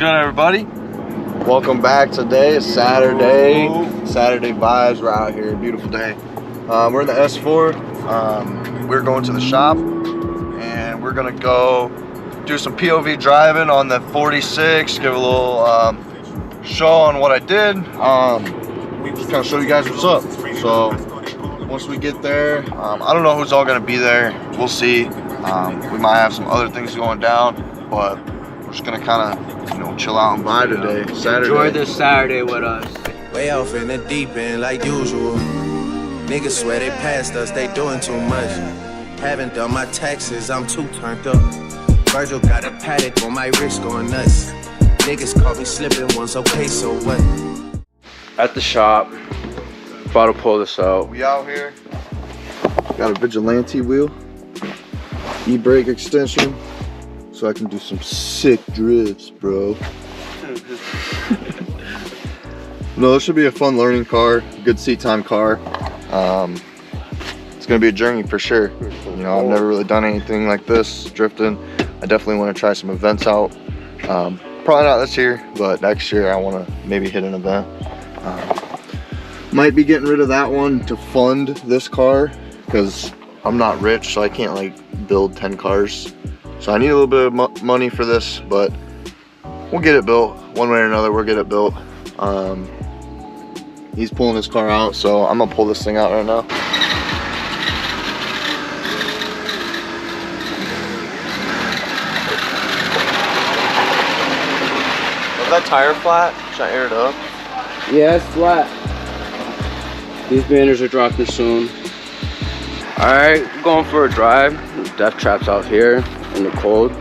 good, everybody? Welcome back. Today is Saturday. Saturday vibes. We're out here. Beautiful day. We're in the S4. We're going to the shop and we're gonna go do some POV driving on the 46. Give a little show on what I did. Just kind of show you guys what's up. So once we get there, I don't know who's all gonna be there. We'll see. We might have some other things going down, but we're just gonna kind of, you know, chill out and vibe today. Saturday. Enjoy this Saturday with us. Way off in the deep end like usual. Niggas swear they passed us, they doing too much. Haven't done my taxes, I'm too turned up. Virgil got a paddock on my wrist going nuts. Niggas caught me slipping once, okay, so what? At the shop, about to pull this out. We out here. Got a Vigilante wheel, e-brake extension, so I can do some sick drifts, bro. No, this should be a fun learning car, good seat time car. It's gonna be a journey for sure. You know, I've never really done anything like this, drifting. I definitely want to try some events out. Probably not this year, but next year I want to maybe hit an event. Might be getting rid of that one to fund this car because I'm not rich, so I can't like build 10 cars. So I need a little bit of money for this, but we'll get it built one way or another. We'll get it built. He's pulling his car out, so I'm gonna pull this thing out right now. Is that tire flat? Should I air it up? Yeah, it's flat. These banners are dropping soon. Alright, going for a drive. Death Trap's out here in the cold.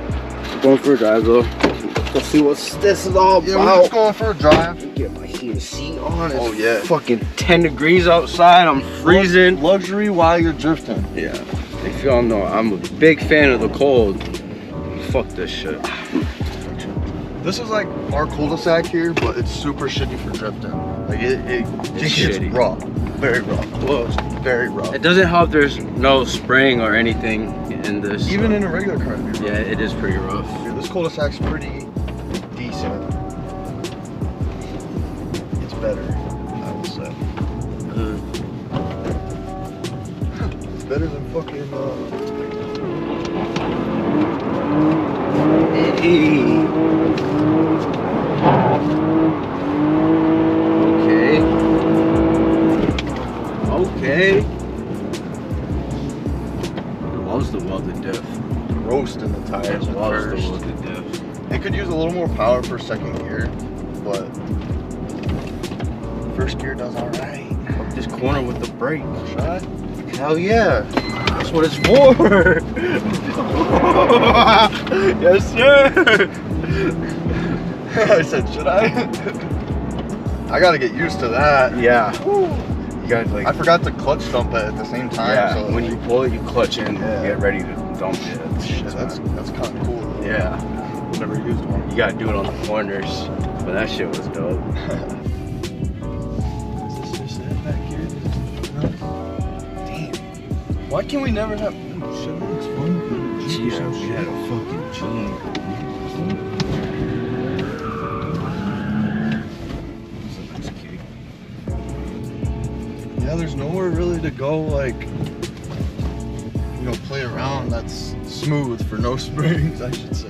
Going for a drive though. Let's see what this is all about. Yeah, we're just going for a drive. Get my heated seat on. It's oh yeah. Fucking 10 degrees outside. I'm freezing. Luxury while you're drifting. Yeah. If y'all know, I'm a big fan of the cold. Fuck this shit. This is like our cul-de-sac here, but it's super shitty for drifting. Like it just gets shitty. rough. Very rough. Whoa. Very rough. It doesn't help there's no spraying or anything in this. Even in a regular car. Yeah, it is pretty rough. Dude, this cul-de-sac's pretty decent. It's better, I will say. It's better than fucking Okay. Loves the welded diff. roasting the tires at Loves first. the welded diff. It could use a little more power for second gear, but first gear does alright. Fuck this corner with the brake. Should I? Hell yeah. That's what it's for. Yes, sir. I said, should I? I gotta get used to that. Yeah. You got like. I forgot to clutch dump it at the same time. Yeah. So When you pull it, you clutch in. Yeah. Get ready to dump it. shit, that's kind of cool. Though. Yeah. Never used one. You gotta do it on the corners, but that shit was dope. Is this just it back here? Damn. Why can't we never have? Oh, shit, that's fun. Yeah, we had a fucking Jeep. Yeah, there's nowhere really to go, like, you know, play around that's smooth for no springs, I should say.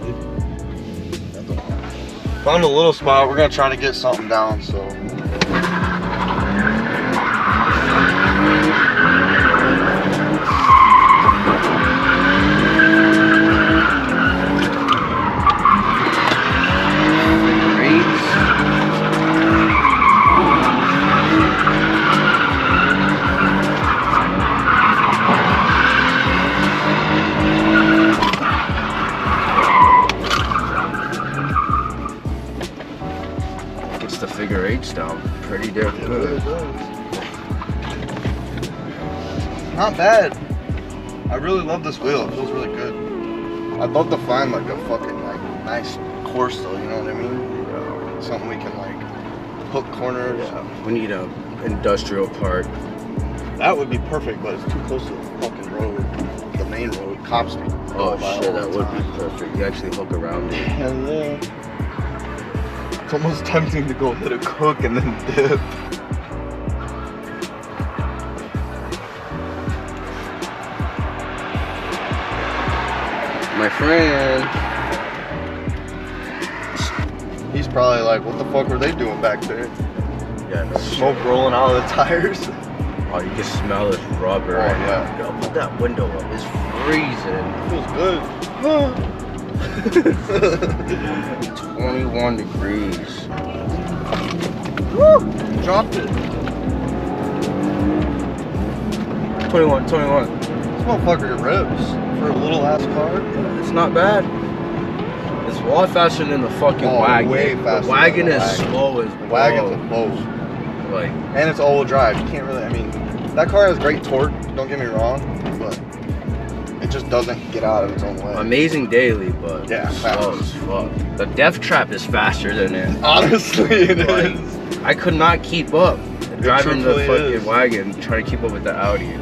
Found a little spot. We're gonna try to get something down, so. The figure eights down pretty damn good. Not bad. I really love this wheel. It feels really good. I'd love to find like a fucking like nice course though, you know what I mean? Yeah. Something we can like hook corners. Yeah. We need a industrial part. That would be perfect, but it's too close to the fucking road, the main road. Cops. Oh shit, that would be perfect. You actually hook around it. Hell yeah. It's almost tempting to go hit a cook and then dip. My friend. He's probably like, what the fuck were they doing back there? Yeah, no Smoke rolling out of the tires. Oh, you can smell this rubber. Oh, right yeah. now. Yo, put that window up. It's freezing. Feels good. 21 degrees. Woo! Dropped it. 21. This motherfucker rips for a little ass car. It's not bad. It's a lot faster than the fucking wagon. Way faster. The wagon than the is wagon. slow as The wagon's a slow. Like, And it's all-wheel drive. You can't really, I mean, that car has great torque, don't get me wrong, but it just doesn't get out of its own way. amazing daily, but Yeah, slow as fuck. The death trap is faster than it. Honestly, it Like, is. I could not keep up driving the truthfully fucking is. wagon, trying to keep up with the Audi.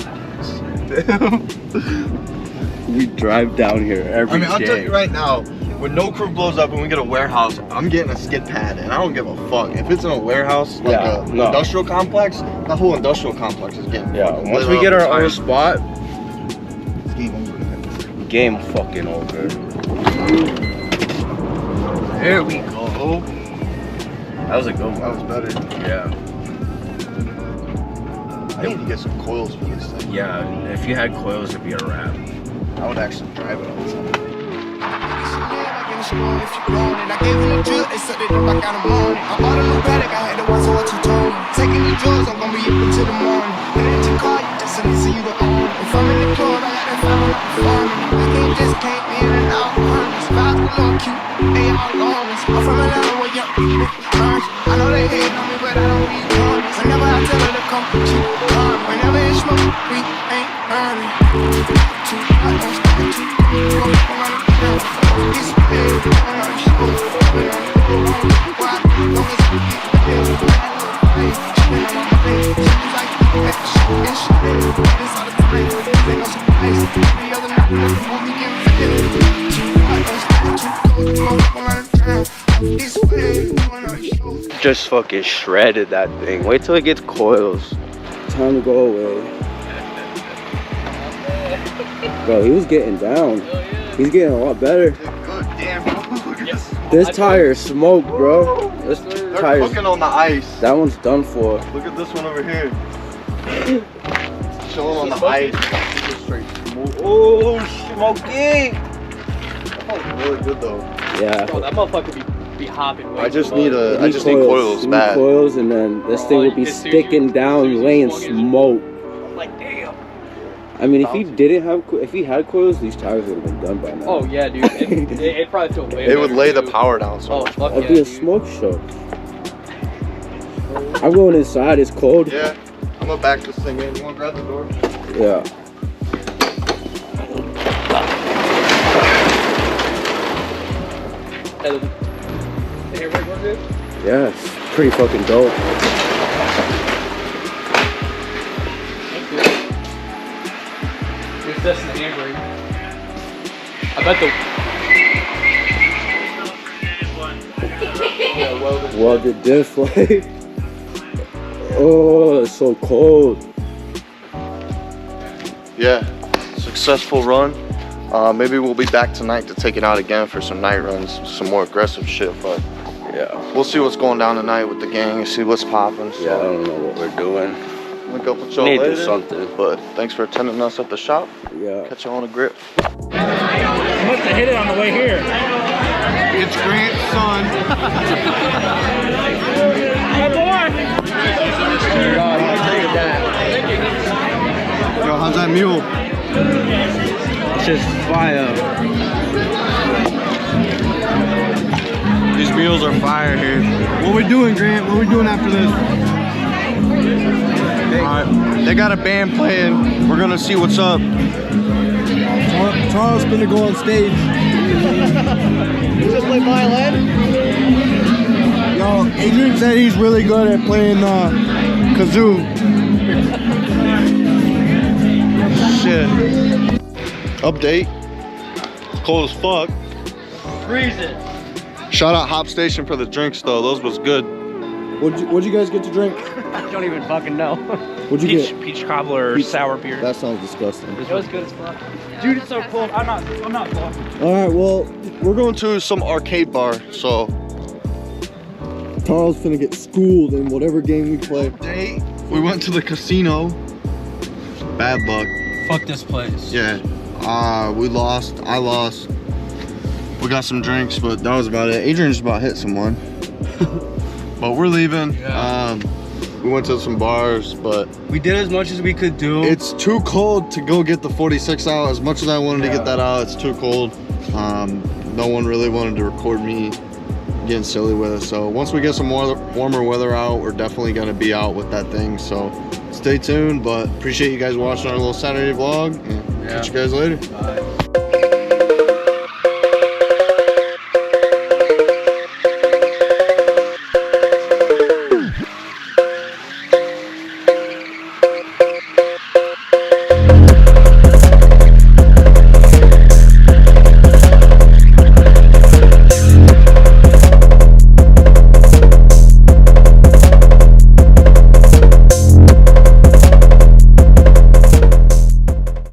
We drive down here every day. I'll tell you right now, when NOCREW blows up and we get a warehouse, I'm getting a skid pad, and I don't give a fuck. If it's in a warehouse, like Yeah, a no. industrial complex, that whole industrial complex is getting Yeah, fucking once lit we up get with our own tires. spot, It's game over, man. game fucking over. There we go. That was a good That one. was better. Yeah. I need to get some coils for this thing. Yeah, if you had coils, it'd be a wrap. I would actually drive it all the time. If you want it, I gave him a drill, they sucked it up, I got him on it. I bought a new paddock, I had to watch so I two-tone. Taking these drugs, I'm gonna be up until the morning. Put it in your car, you just listen, you the owner. If I'm in the club, I got that family like performing. I can't just can't be in and out, honest. Vibes a little cute, they all loners. I'm from Atlanta where young people burn. I know they hate on me, but I don't be honest. Whenever I tell her to come, she come. Whenever it's smoke, we ain't earning. I don't stop to go around the town. This big, Just fucking shredded that thing. Wait till it gets coils. Time to go away. Bro, he was getting down. He's getting a lot better. Good damn, bro. Look at this. This tire smoked, bro. This They're tire's, cooking on the ice. that one's done for. Look at this one over here. Chilling on the ice. Just straight smoke. Oh, smoky! That smells really good though. Yeah. Bro, that motherfucker be hopping. I just need coils You need bad. coils, and then this thing would be sticking down, laying smoke. I'm like, damn. I mean, if he didn't have, if he had coils, these tires would have been done by now. Oh yeah, dude. It probably feel way It would better, lay the too. power down so Oh much. fuck That'd yeah, be a dude. smoke show. I'm going inside. It's cold. Yeah, I'm gonna back this thing in. You wanna grab the door? Yeah. Hey, the air brake work good? Yeah, it's pretty fucking dope. That's good. Here's this in the air brake. I bet the. Yeah, welded. Welded diff like. Oh, it's so cold. Yeah, successful run. Maybe we'll be back tonight to take it out again for some night runs, some more aggressive shit, but Yeah. we'll see what's going down tonight with the gang and see what's popping. Yeah, I don't know what we're doing. Link up with y'all Need to later. do something. But thanks for attending us at the shop. Yeah. Catch y'all on a grip. Must have hit it on the way here. It's Grant's son. Oh boy! Yo, how's that mule? It's just fire. These mules are fire here. What we doing, Grant? What we doing after this? Alright, they got a band playing. We're gonna see what's up. Charles gonna go on stage. You just play violin? Yo, Adrian said he's really good at playing kazoo. Shit. Update. It's cold as fuck. Freezing. Shout out Hop Station for the drinks though. Those was good. What'd you guys get to drink? I don't even fucking know. What'd you get? Peach cobbler or Peach- sour beer. That sounds disgusting. It was good as fuck. Dude, it's so cold. I'm not walking. All right, well, We're going to some arcade bar, so. Carl's finna get schooled in whatever game we play. Date. We went to the casino. Bad luck. Fuck this place. Yeah. We lost. I lost. We got some drinks, but that was about it. Adrian just about hit someone. But we're leaving. Yeah. We went to some bars, but We did as much as we could do. it's too cold to go get the 46 out. As much as I wanted to get that out, it's too cold. No one really wanted to record me getting silly with it. So once we get some more warmer weather out, we're definitely gonna be out with that thing. So stay tuned, but appreciate you guys watching our little Saturday vlog, and catch you guys later. Bye.